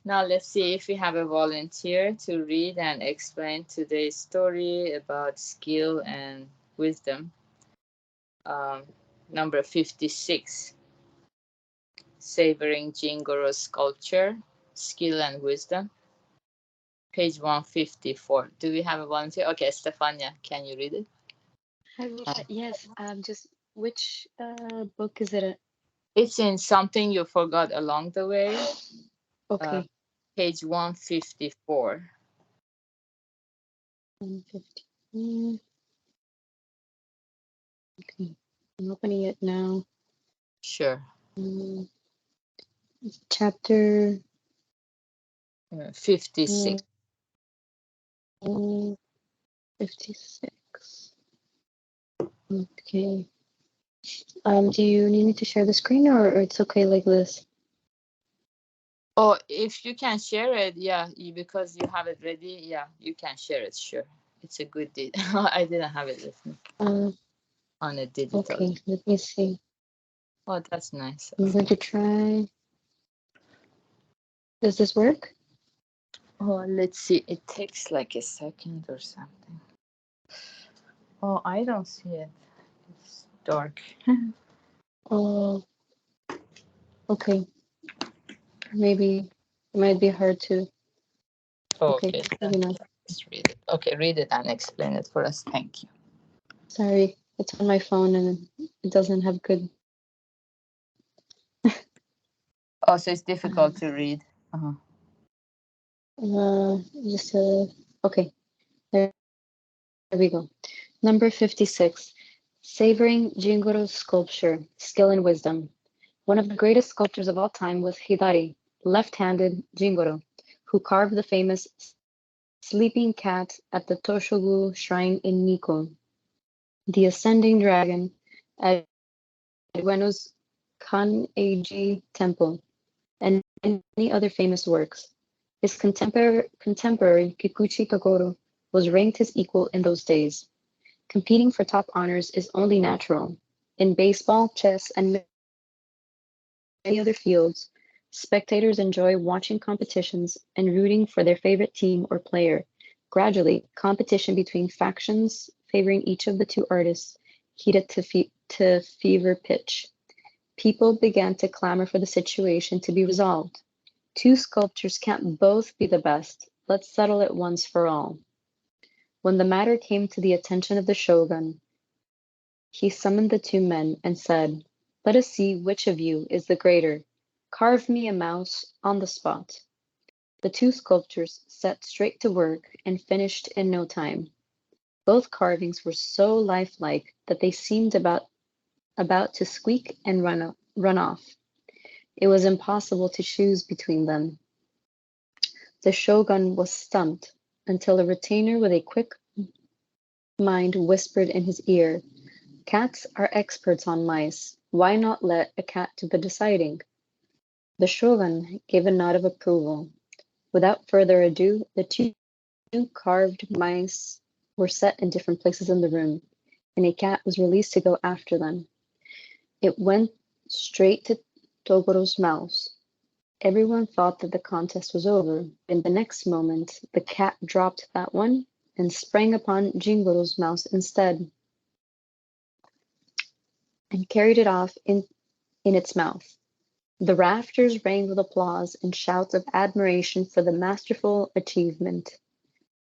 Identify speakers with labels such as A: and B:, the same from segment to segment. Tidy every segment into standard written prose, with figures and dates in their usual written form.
A: Now let's see if we have a volunteer to read and explain today's story about skill and wisdom. Um, Number 56, Savoring Jingoro's Sculpture, Skill and Wisdom. Page 154. Do we have a volunteer? Okay, Stefania, can you read it?
B: Yes, just which book is it?
A: It's in Something You Forgot Along the Way, uh,
B: Okay,
A: page 154.
B: 150. Okay, I'm opening it now.
A: Sure.
B: Mm, Chapter
A: 56.
B: 56. Okay. Do you need me to share the screen or it's okay like this?
A: Oh, if you can share it, yeah, because you have it ready, yeah, you can share it, sure. It's a good deed. I didn't have it with me
B: Uh,
A: on a digital.
B: okay, let me see.
A: Oh, that's nice
B: I'm
A: of
B: going
A: you.
B: to try. Does this work?
A: Oh, let's see. It takes like a second or something. Oh, I don't see it. It's dark.
B: Oh, okay. Maybe it might be hard to. Okay,
A: Okay, then
B: maybe not.
A: let's read it. Okay, read it and explain it for us. Thank you.
B: Sorry, it's on my phone and it doesn't have good.
A: Oh, so it's difficult
B: Um,
A: to read. Uh-huh.
B: just okay. There we go. Number 56. Savoring Jingoro's sculpture, skill and wisdom. One of the greatest sculptors of all time was Hidari, left-handed Jingoro, who carved the famous sleeping cat at the Toshogu Shrine in Nikko, the ascending dragon at Ueno's Kaneiji Temple, and many other famous works. His contemporary Kikuchi Kagoro was ranked his equal in those days. Competing for top honors is only natural. In baseball, chess, and many other fields, spectators enjoy watching competitions and rooting for their favorite team or player. Gradually, competition between factions favoring each of the two artists heated to fever pitch. People began to clamor for the situation to be resolved. Two sculptors can't both be the best. Let's settle it once for all. When the matter came to the attention of the shogun, he summoned the two men and said, "Let us see which of you is the greater. Carve me a mouse on the spot." The two sculptors set straight to work and finished in no time. Both carvings were so lifelike that they seemed about to squeak and run off. It was impossible to choose between them. The shogun was stumped until a retainer with a quick mind whispered in his ear, "Cats are experts on mice. Why not let a cat do the deciding?" The shogun gave a nod of approval. Without further ado, the two carved mice were set in different places in the room, and a cat was released to go after them. It went straight to Togoro's mouse. Everyone thought that the contest was over, but in the next moment the cat dropped that one and sprang upon Jingoro's mouse instead, and carried it off in its mouth. The rafters rang with applause and shouts of admiration for the masterful achievement.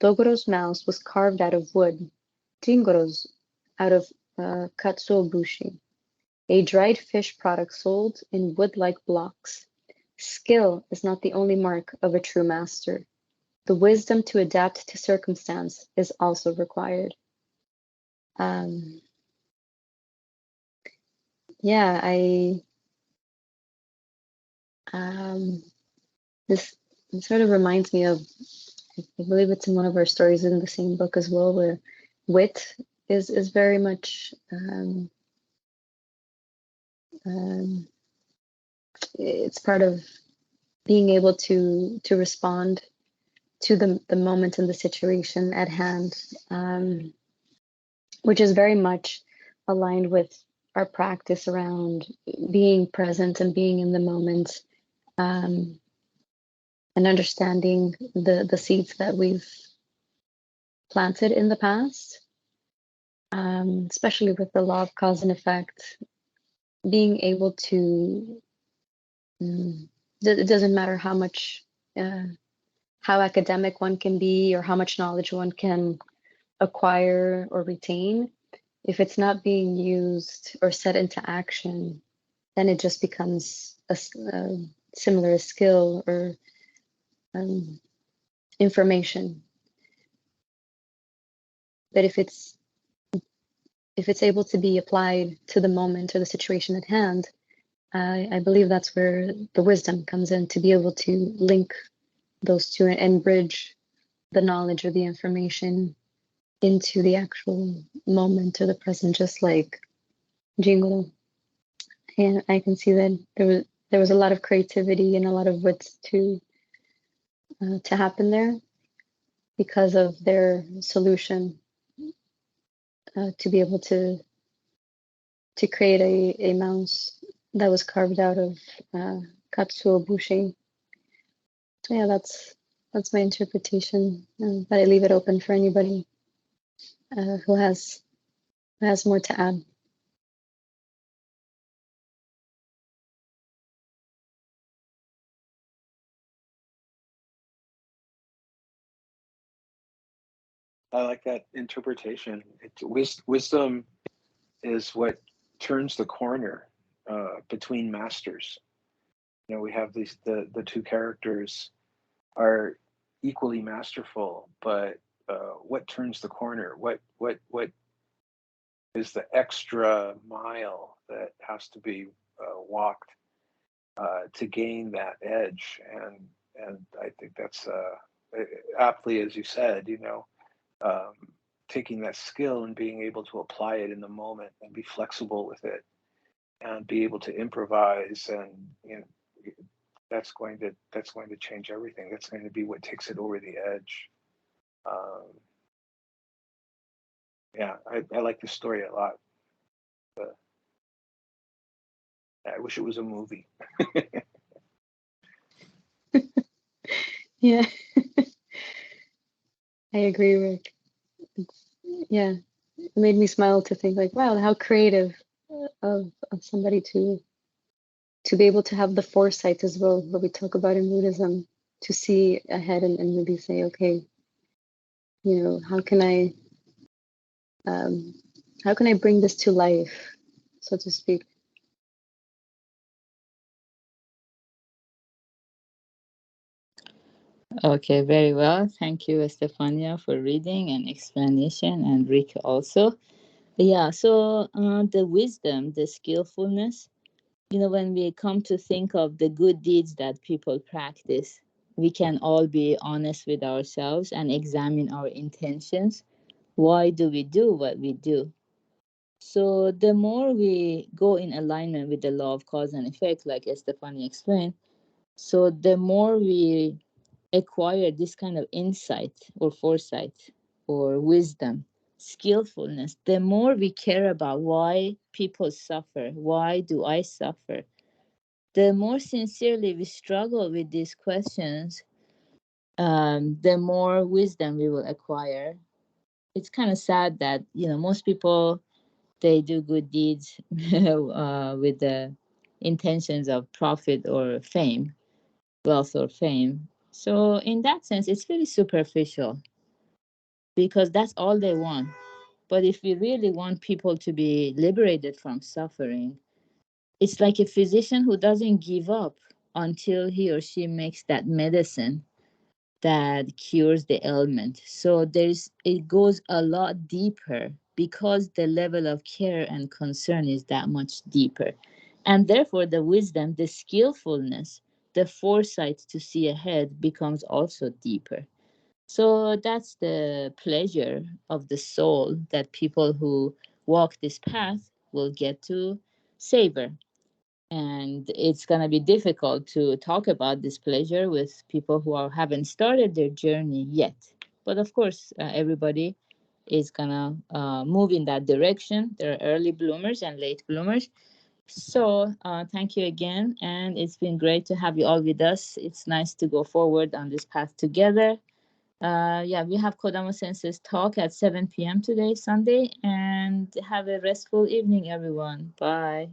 B: Togoro's mouse was carved out of wood, Jingoro's out of katsuobushi, a dried fish product sold in wood-like blocks. Skill is not the only mark of a true master. The wisdom to adapt to circumstance is also required. Um, yeah, um, this sort of reminds me of, I believe it's in one of our stories in the same book as well, where wit is very much um, it's part of being able to respond to the moment and the situation at hand, which is very much aligned with our practice around being present and being in the moment, um, and understanding the seeds that we've planted in the past, especially with the law of cause and effect, being able to, it doesn't matter how much, how academic one can be or how much knowledge one can acquire or retain, if it's not being used or set into action, then it just becomes a similar skill or information. But if it's able to be applied to the moment or the situation at hand, I believe that's where the wisdom comes in, to be able to link those two and bridge the knowledge or the information into the actual moment or the present, just like Jingle. And I can see that there was a lot of creativity and a lot of wits to happen there because of their solution, to be able to create a mouse that was carved out of katsuo bushi. So yeah, that's my interpretation, but I leave it open for anybody who has more to add.
C: I like that interpretation. Wisdom is what turns the corner between masters. You know, we have these the two characters are equally masterful, but what turns the corner? What is the extra mile that has to be walked to gain that edge? And I think that's aptly, as you said, you know, taking that skill and being able to apply it in the moment and be flexible with it and be able to improvise, and you know, that's going to change everything. That's going to be what takes it over the edge. Yeah, I like the story a lot. I wish it was a movie.
B: Yeah, I agree, Rick. Yeah, it made me smile to think like, wow, how creative of somebody to be able to have the foresight as well, what we talk about in Buddhism, to see ahead and really say, okay, you know, how can I bring this to life, so to speak?
A: Okay, very well. Thank you, Estefania, for reading and explanation, and Rick also. Yeah, so the wisdom, the skillfulness, you know, when we come to think of the good deeds that people practice, we can all be honest with ourselves and examine our intentions. Why do we do what we do? So the more we go in alignment with the law of cause and effect, like Estefania explained, so the more we acquire this kind of insight or foresight or wisdom, skillfulness, the more we care about why people suffer, why do I suffer, the more sincerely we struggle with these questions, the more wisdom we will acquire. It's kind of sad that, you know, most people, they do good deeds with the intentions of profit or fame, wealth or fame. So in that sense, it's very superficial because that's all they want. But if we really want people to be liberated from suffering, it's like a physician who doesn't give up until he or she makes that medicine that cures the ailment. So it goes a lot deeper because the level of care and concern is that much deeper. And therefore the wisdom, the skillfulness, the foresight to see ahead becomes also deeper. So that's the pleasure of the soul that people who walk this path will get to savor. And it's going to be difficult to talk about this pleasure with people who haven't started their journey yet. But of course, everybody is going to move in that direction. There are early bloomers and late bloomers. So thank you again, and it's been great to have you all with us. It's nice to go forward on this path together. Yeah, we have Kodama Sensei's talk at 7 p.m. today, Sunday, and have a restful evening, everyone. Bye.